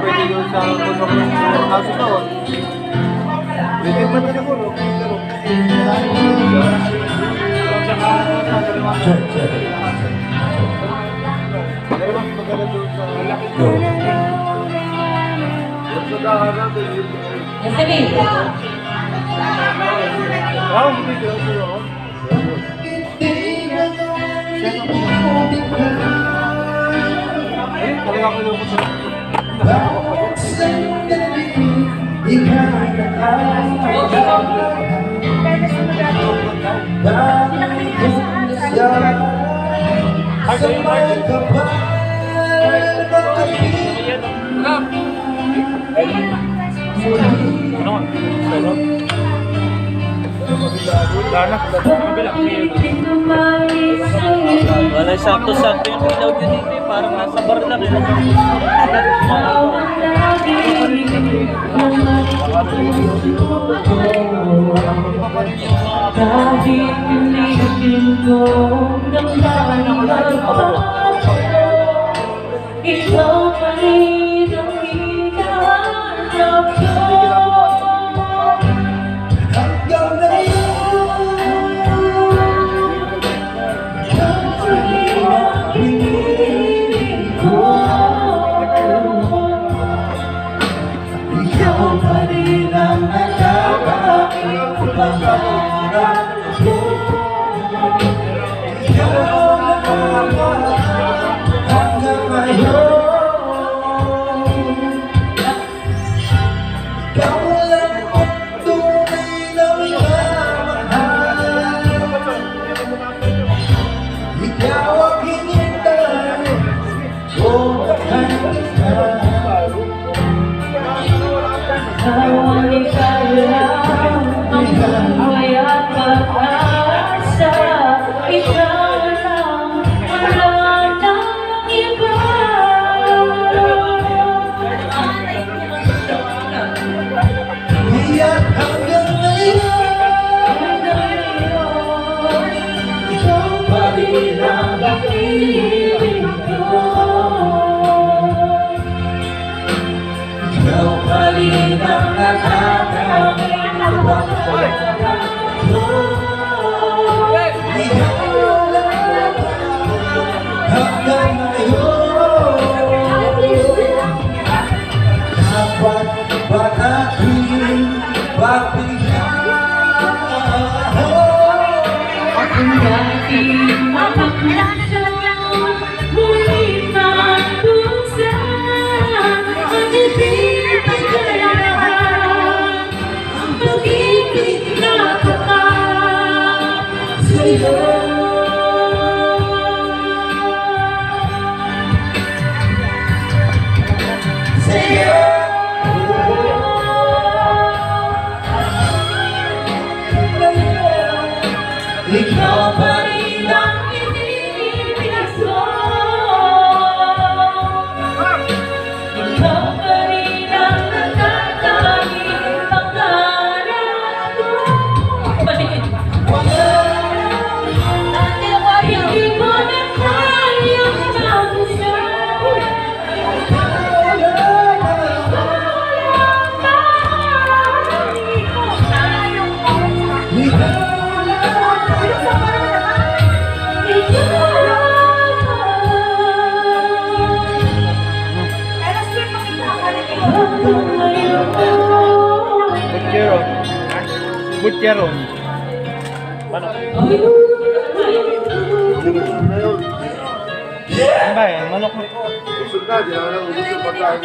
pwede doon sa tulong ng kaso ko. Pwede ba na ako, no? Dalawang pagkala doon sa laki ko. Sa daharan, wala sakto-sakto yung ilaw nyo dito eh. Parang nasa bar lang eh. Kahit pinigin ko damdamin ko, ikaw pa rin ang hinahanap ko. Hanggang ngayon, ikaw pa rin ang hinihiling ko. Ikaw pa rin ang nagkakaking pangarap ko. Ikaw ang hanggang ngayon. Ikaw lang ang tunay na minamahal. Ikaw ang hinintay ko kahit ang ikaw lang ang buhay at pag-asa. Ikaw lang, wala nang iba. Iyan hanggang ngayon, ikaw pa rin ang pag-ibig ko. Ikaw pa rin ang nakakanging pagkakas ko. Ikaw lang hanggang ngayon. Dapat ba natin pagbigyan? Kung dati mapagpuso, ngunit magpusa ang ibig pagkalahan, ang pag-ibig na tapat sa'yo. Sa'yo. Ikaw pa rin ang iniibig ko. Ikaw pa rin ang nagkakanging pangarap ko. Hindi ko na kayang magusto. Butchero. Ano? Ano ba yan? Manok mo. Usod na, di na lang ubus yung pagkain.